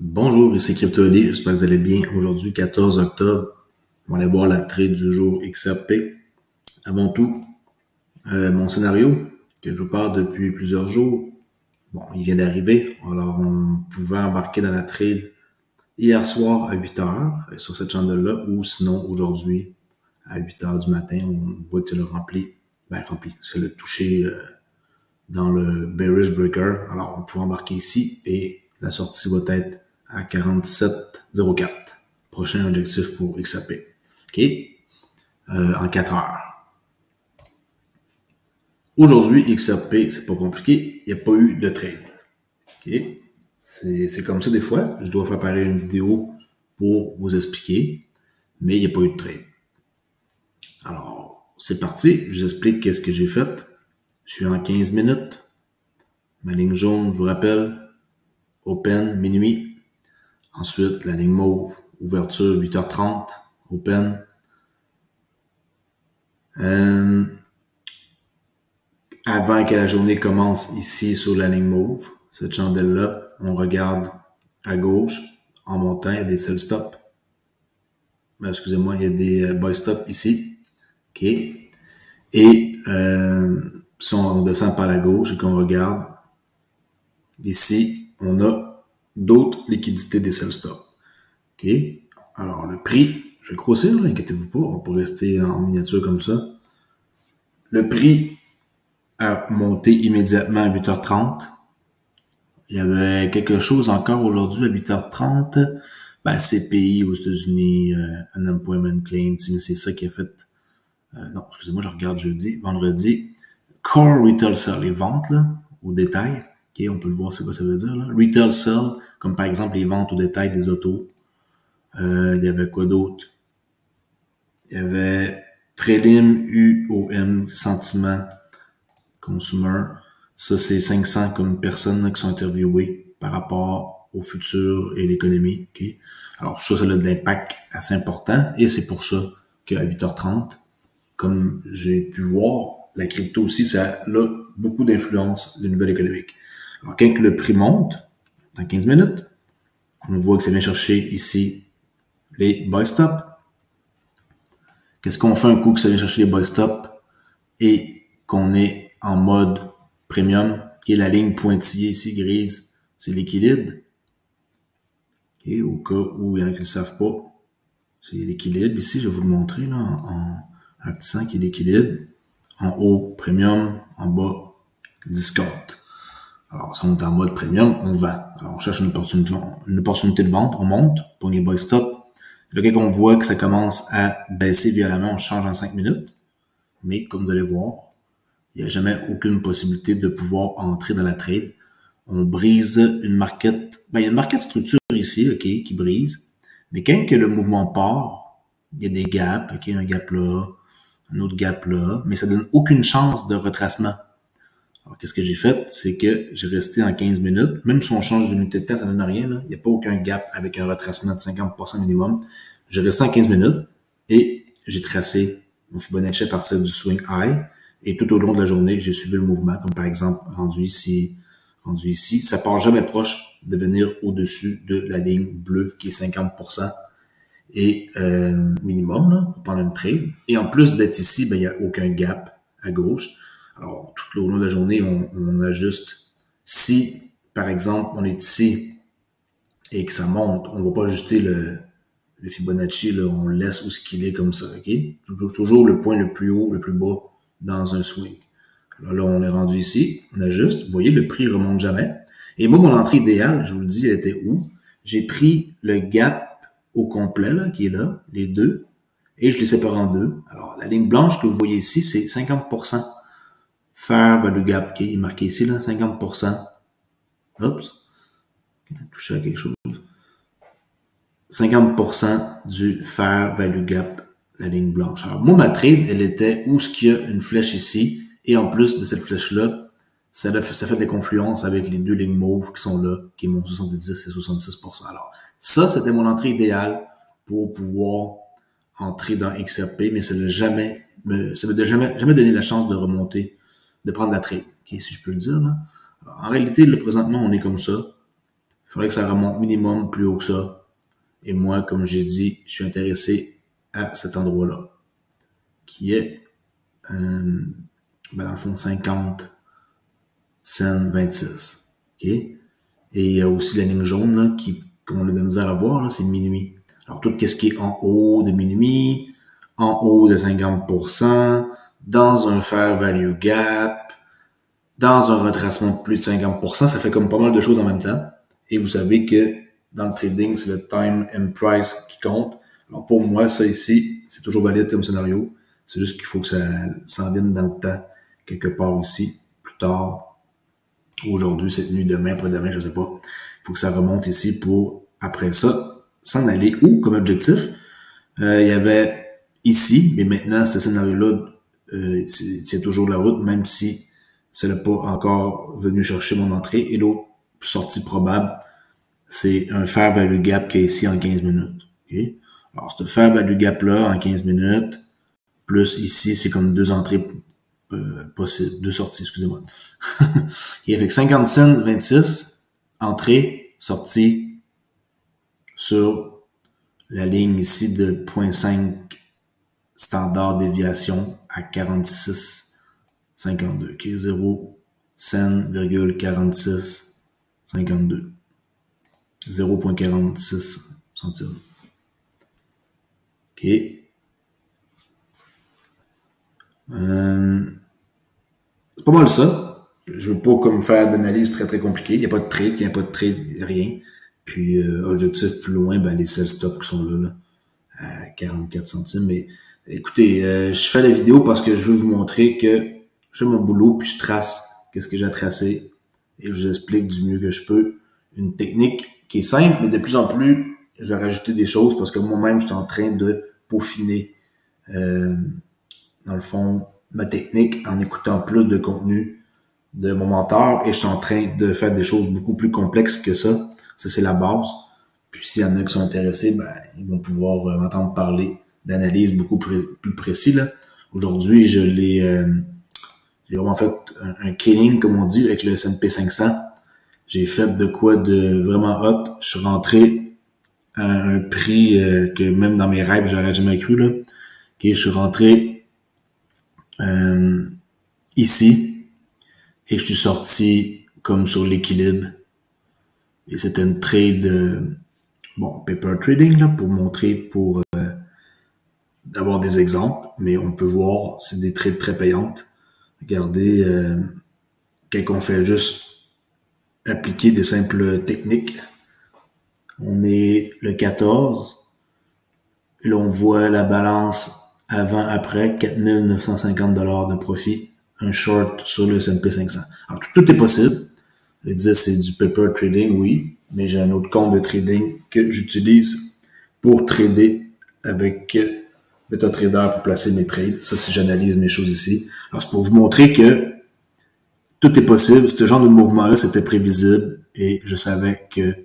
Bonjour, ici CryptoD, j'espère que vous allez bien. Aujourd'hui, 14 octobre, on va aller voir la trade du jour XRP. Avant tout, mon scénario que je vous parle depuis plusieurs jours, bon, il vient d'arriver. Alors, on pouvait embarquer dans la trade hier soir à 8 heures sur cette chandelle-là, ou sinon aujourd'hui à 8 heures du matin, on voit que c'est le rempli, c'est le touché dans le bearish breaker. Alors, on peut embarquer ici et la sortie va être à 47,04. Prochain objectif pour XRP. OK? En 4 heures. Aujourd'hui, XRP, c'est pas compliqué. Il n'y a pas eu de trade. OK? C'est comme ça des fois. Je dois préparer une vidéo pour vous expliquer. Mais il n'y a pas eu de trade. Alors, c'est parti. Je vous explique qu'est-ce que j'ai fait. Je suis en 15 minutes. Ma ligne jaune, je vous rappelle, open, minuit. Ensuite, la ligne mauve, ouverture 8h30, open. Avant que la journée commence ici sur la ligne mauve, cette chandelle-là, on regarde à gauche, en montant, il y a des sell stop. Excusez-moi, il y a des buy stop ici. OK. Et si on descend par la gauche et qu'on regarde, ici, on a d'autres liquidités des sell stop. OK. Alors, le prix, je vais grossir, inquiétez-vous pas, on peut rester en miniature comme ça. Le prix a monté immédiatement à 8h30. Il y avait quelque chose encore aujourd'hui à 8h30. CPI aux États-Unis, Unemployment Claim, c'est ça qui a fait... non, excusez-moi, je regarde vendredi. Core Retail Sell, les ventes là, au détail. OK, on peut le voir, c'est quoi ça veut dire là. Retail Sell, comme par exemple les ventes au détail des autos. Il y avait quoi d'autre? Il y avait Prélim, UOM, Sentiment, Consumer. Ça, c'est 500 comme personnes là, qui sont interviewées par rapport au futur et l'économie. Okay? Alors ça a de l'impact assez important et c'est pour ça qu'à 8h30, comme j'ai pu voir, la crypto aussi, ça a beaucoup d'influence des nouvelles économiques. Alors quand le prix monte, dans 15 minutes, on voit que ça vient chercher ici les buy stop. Qu'est-ce qu'on fait un coup que ça vient chercher les buy stop et qu'on est en mode premium, qui est la ligne pointillée ici, grise, c'est l'équilibre. Et au cas où il y en a qui ne le savent pas, c'est l'équilibre. Ici, je vais vous le montrer là, en rapetissant qui est l'équilibre. En haut, premium, en bas, discount. Alors, si on est en mode premium, on vend. Alors, on cherche une opportunité de vente, on monte, pour les buy stop. Là, quand on voit que ça commence à baisser violemment, on change en 5 minutes. Mais, comme vous allez voir, il n'y a jamais aucune possibilité de pouvoir entrer dans la trade. On brise une market. Il y a une market structure ici, OK, qui brise. Mais quand que le mouvement part, il y a des gaps, OK, un gap là, un autre gap là, mais ça donne aucune chance de retracement. Alors, qu'est-ce que j'ai fait? C'est que j'ai resté en 15 minutes. Même si on change d'unité de temps, ça ne donne rien, là. Il n'y a pas aucun gap avec un retracement de 50% minimum. J'ai resté en 15 minutes et j'ai tracé mon Fibonacci à partir du swing high. Et tout au long de la journée, j'ai suivi le mouvement, comme par exemple, rendu ici. Ça part jamais proche de venir au-dessus de la ligne bleue, qui est 50% et minimum, là, pour prendre une trade. Et en plus d'être ici, il n'y a aucun gap à gauche. Alors, tout au long de la journée, on ajuste. Si, par exemple, on est ici et que ça monte, on ne va pas ajuster le Fibonacci, là, on le laisse où ce qu'il est comme ça, OK? Toujours le point le plus haut, le plus bas dans un swing. Alors là, on est rendu ici, on ajuste. Vous voyez, le prix remonte jamais. Et moi, mon entrée idéale, je vous le dis, elle était où? J'ai pris le gap au complet, là, qui est là, les deux, et je les sépare en deux. Alors, la ligne blanche que vous voyez ici, c'est 50%. Fair value gap, qui est marqué ici, là, 50%. Oups. Touché à quelque chose. 50% du fair value gap, la ligne blanche. Alors, moi, ma trade, elle était où ce qu'il y a une flèche ici, et en plus de cette flèche-là, ça fait des confluences avec les deux lignes mauves qui sont là, qui montent 70 et 66%. Alors, ça, c'était mon entrée idéale pour pouvoir entrer dans XRP, mais ça ne jamais donné la chance de remonter, de prendre la trade, okay, si je peux le dire. Là. Alors, en réalité, là, présentement, on est comme ça. faudrait que ça remonte minimum plus haut que ça. Et moi, comme j'ai dit, je suis intéressé à cet endroit-là, qui est, dans le fond, 50 cents 26. OK? Et il y a aussi la ligne jaune, là, comme on a de la misère à voir, là, c'est minuit. Alors, tout ce qui est en haut de minuit, en haut de 50%, dans un fair value gap, dans un retracement de plus de 50%, ça fait comme pas mal de choses en même temps. Et vous savez que dans le trading, c'est le time and price qui compte. Alors pour moi, ça ici, c'est toujours valide comme scénario. C'est juste qu'il faut que ça s'en vienne dans le temps, quelque part ici, plus tard, aujourd'hui, cette nuit, demain, après-demain, je sais pas. Il faut que ça remonte ici pour, après ça, s'en aller où comme objectif? Il y avait ici, mais maintenant, ce scénario-là tient toujours la route, même si ça n'a pas encore venu chercher mon entrée. Et l'autre sortie probable, c'est un fair value gap qui est ici en 15 minutes. Okay? Alors, ce fair value gap-là en 15 minutes, plus ici, c'est comme deux entrées possibles, deux sorties, excusez-moi. Okay, avec 50 cents 26, entrée, sortie sur la ligne ici de 0.5 standard déviation à 46,52. Okay, 0 cents,46 52. 0.46 centimes. OK. C'est pas mal ça. Je veux pas comme faire d'analyse très compliquée. Il n'y a pas de trade, il n'y a pas de trade, rien. Puis objectif plus loin, ben les sell stops qui sont là à 44 centimes. Mais écoutez, je fais la vidéo parce que je veux vous montrer que je fais mon boulot puis je trace qu'est-ce que j'ai à tracer et je vous explique du mieux que je peux une technique qui est simple, mais de plus en plus, je vais rajouter des choses parce que moi-même, je suis en train de peaufiner, dans le fond, ma technique en écoutant plus de contenu de mon mentor et je suis en train de faire des choses beaucoup plus complexes que ça. Ça, c'est la base. Puis s'il y en a qui sont intéressés, ben, ils vont pouvoir m'entendre parler d'analyse beaucoup plus précis, là. Aujourd'hui, j'ai vraiment fait un killing, comme on dit, avec le S&P 500. J'ai fait de quoi de vraiment hot. Je suis rentré à un prix que même dans mes rêves, j'aurais jamais cru, là. Okay, je suis rentré ici et je suis sorti comme sur l'équilibre. Et c'était une trade, paper trading, là, pour montrer, pour avoir des exemples. Mais on peut voir, c'est des trades très payantes. Regardez, quand on fait juste appliquer des simples techniques. On est le 14. Là, on voit la balance avant-après, 4950 $ de profit. Un short sur le S&P 500. Alors, tout est possible. Le 10, c'est du paper trading, oui. Mais j'ai un autre compte de trading que j'utilise pour trader avec MetaTrader pour placer mes trades. Ça, si j'analyse mes choses ici. Alors, c'est pour vous montrer que tout est possible. Ce genre de mouvement-là, c'était prévisible et je savais que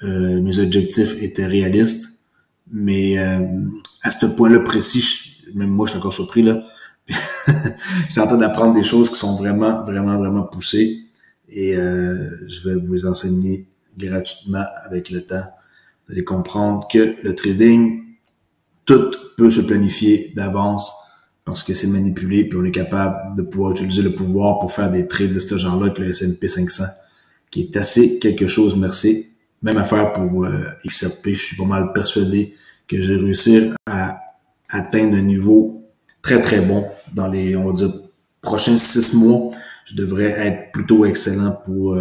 mes objectifs étaient réalistes. Mais à ce point-là précis, même moi, je suis encore surpris, là. J'étais en train d'apprendre des choses qui sont vraiment poussées. Et je vais vous les enseigner gratuitement avec le temps. Vous allez comprendre que le trading, tout peut se planifier d'avance parce que c'est manipulé, puis on est capable de pouvoir utiliser le pouvoir pour faire des trades de ce genre-là avec le S&P 500, qui est assez quelque chose, merci. Même affaire pour XRP, je suis pas mal persuadé que j'ai réussi à atteindre un niveau très bon dans les, on va dire, prochains 6 mois. Je devrais être plutôt excellent pour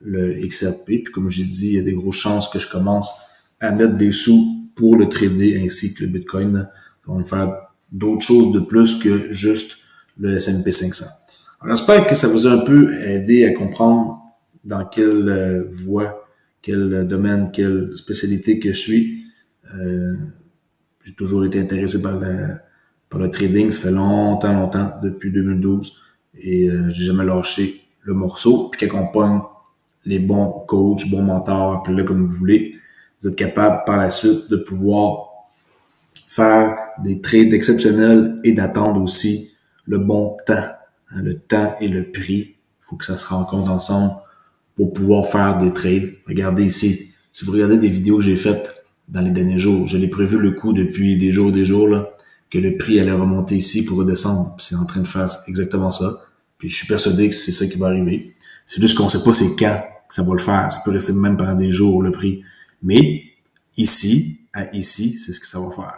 le XRP. Puis comme j'ai dit, il y a des grosses chances que je commence à mettre des sous pour le trader ainsi que le Bitcoin. On va faire d'autres choses de plus que juste le S&P 500. Alors, j'espère que ça vous a un peu aidé à comprendre dans quelle voie, quel domaine, quelle spécialité que je suis. J'ai toujours été intéressé par le trading. Ça fait longtemps, depuis 2012. Et j'ai jamais lâché le morceau. Puis quand on pogne les bons coachs, bons mentors, appelez-le comme vous voulez, vous êtes capable par la suite de pouvoir faire des trades exceptionnels et d'attendre aussi le bon temps. Le temps et le prix. Il faut que ça se rencontre ensemble pour pouvoir faire des trades. Regardez ici. Si vous regardez des vidéos que j'ai faites dans les derniers jours, je l'ai prévu le coup depuis des jours, là, que le prix allait remonter ici pour redescendre. C'est en train de faire exactement ça. Puis je suis persuadé que c'est ça qui va arriver. C'est juste qu'on sait pas c'est quand que ça va le faire. Ça peut rester même pendant des jours, le prix. Mais ici, à ici, c'est ce que ça va faire.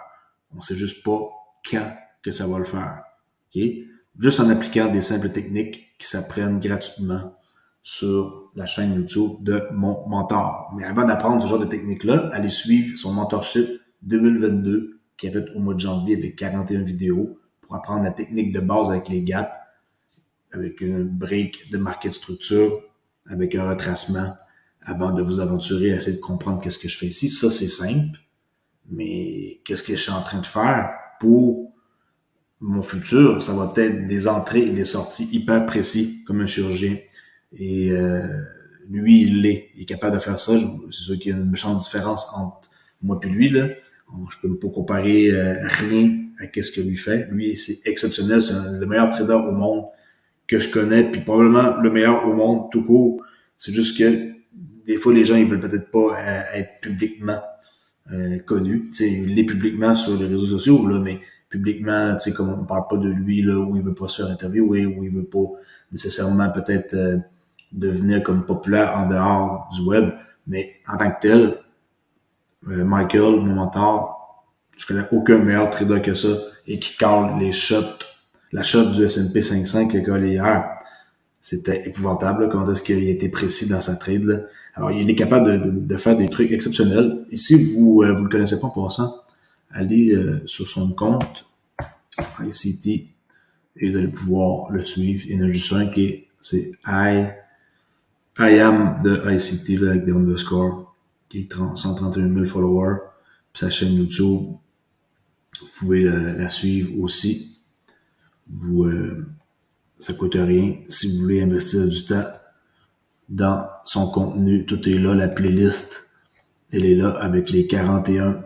On sait juste pas quand que ça va le faire. OK? Juste en appliquant des simples techniques qui s'apprennent gratuitement sur la chaîne YouTube de mon mentor. Mais avant d'apprendre ce genre de technique-là, allez suivre son mentorship 2022 qui est fait au mois de janvier avec 41 vidéos pour apprendre la technique de base avec les gaps, avec une brique de market structure, avec un retracement avant de vous aventurer à essayer de comprendre qu'est-ce que je fais ici. Ça, c'est simple. Mais qu'est-ce que je suis en train de faire pour mon futur? Ça va être des entrées et des sorties hyper précis comme un chirurgien. Et lui, il est capable de faire ça. C'est sûr qu'il y a une méchante différence entre moi et lui, là. Je peux pas comparer rien à qu'est-ce que lui fait. Lui, c'est exceptionnel. C'est le meilleur trader au monde que je connais, puis probablement le meilleur au monde tout court. C'est juste que des fois, les gens, ils veulent peut-être pas être publiquement connus. Tu sais, il l'est publiquement sur les réseaux sociaux, là, mais publiquement, tu sais, comme on parle pas de lui, là, où il veut pas se faire interviewer, où il veut pas nécessairement peut-être devenir comme populaire en dehors du web. Mais en tant que tel, Michael, mon mentor, je connais aucun meilleur trader que ça et qui cale les shots, la shot du S&P 500 qu'il a collé hier. C'était épouvantable, là, comment est-ce qu'il a été précis dans sa trade, là. Alors, il est capable de faire des trucs exceptionnels. Et si vous le connaissez pas en passant, allez sur son compte ICT et vous allez pouvoir le suivre. Il y en a juste un c'est I am de ICT, là, avec des underscores, qui est 131 000 followers. Puis sa chaîne YouTube, vous pouvez la suivre aussi. Ça coûte rien. Si vous voulez investir du temps dans son contenu, tout est là, la playlist, elle est là avec les 41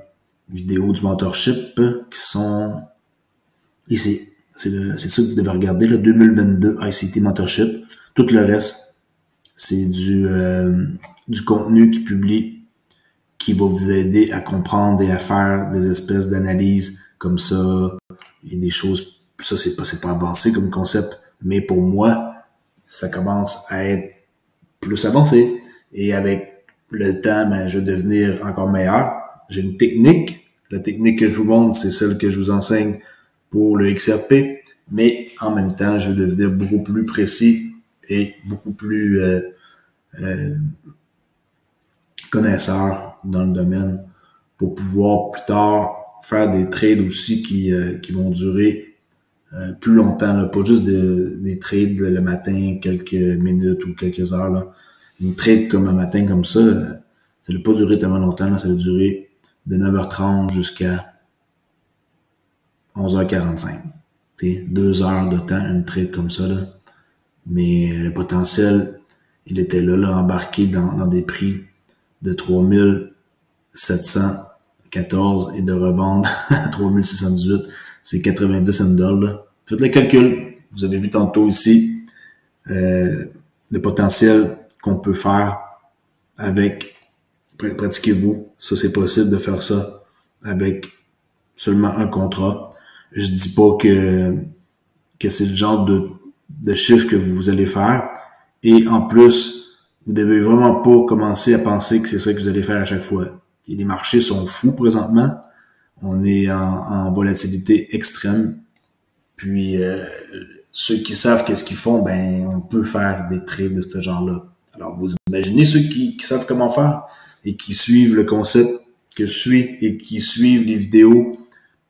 vidéos du mentorship qui sont ici. C'est ça que vous devez regarder, le 2022 ICT Mentorship. Tout le reste, c'est du contenu qu'il publie qui va vous aider à comprendre et à faire des espèces d'analyses comme ça. Il y a des choses, ça c'est pas avancé comme concept, mais pour moi, ça commence à être plus avancé. Et avec le temps, ben, je vais devenir encore meilleur. J'ai une technique. La technique que je vous montre, c'est celle que je vous enseigne pour le XRP. Mais en même temps, je vais devenir beaucoup plus précis et beaucoup plus connaisseur dans le domaine pour pouvoir plus tard faire des trades aussi qui vont durer plus longtemps, là. Pas juste des trades le matin, quelques minutes ou quelques heures, là. Une trade comme un matin comme ça ne va pas durer tellement longtemps, là. Ça va durer de 9h30 jusqu'à 11h45. Okay? 2 heures de temps, une trade comme ça, là. Mais le potentiel, il était là embarqué dans des prix de 3714 et de revendre à 3618. C'est 90 $. Faites le calcul. Vous avez vu tantôt ici le potentiel qu'on peut faire avec pratiquez-vous. Ça, c'est possible de faire ça avec seulement un contrat. Je dis pas que c'est le genre de chiffre que vous allez faire. Et en plus, vous devez vraiment pas commencer à penser que c'est ça que vous allez faire à chaque fois. Et les marchés sont fous présentement. On est en volatilité extrême. Puis ceux qui savent qu'est-ce qu'ils font, ben on peut faire des trades de ce genre-là. Alors vous imaginez ceux qui savent comment faire et qui suivent le concept que je suis et qui suivent les vidéos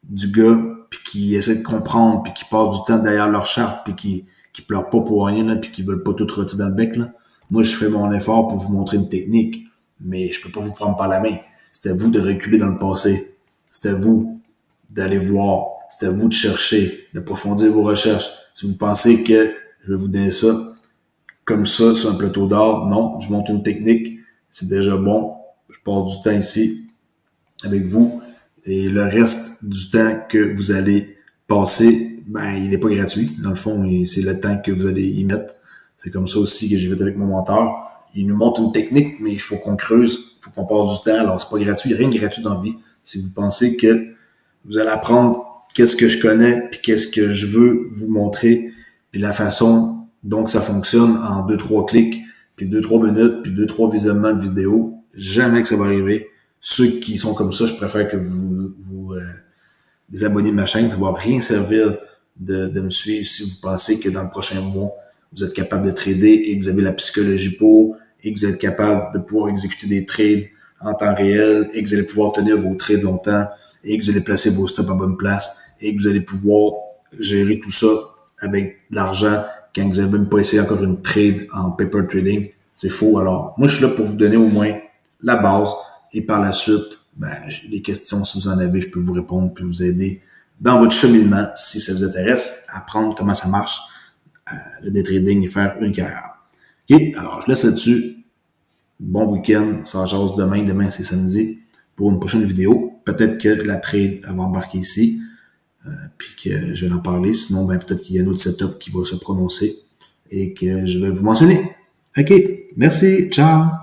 du gars puis qui essaient de comprendre puis qui passent du temps derrière leur charte puis qui pleurent pas pour rien là puis qui veulent pas tout rôtir dans le bec là. Moi je fais mon effort pour vous montrer une technique, mais je peux pas vous prendre par la main. C'était à vous de reculer dans le passé. C'était à vous d'aller voir. C'était à vous de chercher, d'approfondir vos recherches. Si vous pensez que je vais vous donner ça comme ça sur un plateau d'or, non, je montre une technique, c'est déjà bon. Je passe du temps ici avec vous et le reste du temps que vous allez passer, ben il n'est pas gratuit. Dans le fond, c'est le temps que vous allez y mettre. C'est comme ça aussi que j'ai fait avec mon mentor. il nous montre une technique, mais il faut qu'on creuse, il faut qu'on passe du temps. Alors, c'est pas gratuit, il n'y a rien de gratuit dans la vie. Si vous pensez que vous allez apprendre qu'est-ce que je connais, puis qu'est-ce que je veux vous montrer, puis la façon dont ça fonctionne en 2-3 clics, puis 2-3 minutes, puis 2-3 visionnements de vidéo, jamais que ça va arriver. Ceux qui sont comme ça, je préfère que vous désabonnez de ma chaîne. Ça va rien servir de me suivre si vous pensez que dans le prochain mois, vous êtes capable de trader et que vous avez la psychologie pour, et que vous êtes capable de pouvoir exécuter des trades en temps réel, et que vous allez pouvoir tenir vos trades longtemps, et que vous allez placer vos stops à bonne place, et que vous allez pouvoir gérer tout ça avec de l'argent quand vous n'avez même pas essayé encore une trade en paper trading. C'est faux. Alors, moi, je suis là pour vous donner au moins la base, et par la suite, les questions, si vous en avez, je peux vous répondre, puis vous aider dans votre cheminement, si ça vous intéresse, apprendre comment ça marche, le day trading et faire une carrière. OK, alors je laisse là-dessus. Bon week-end, ça jase demain. Demain, c'est samedi pour une prochaine vidéo. Peut-être que la trade va embarquer ici, puis que je vais en parler. Sinon, peut-être qu'il y a un autre setup qui va se prononcer et que je vais vous mentionner. OK, merci, ciao!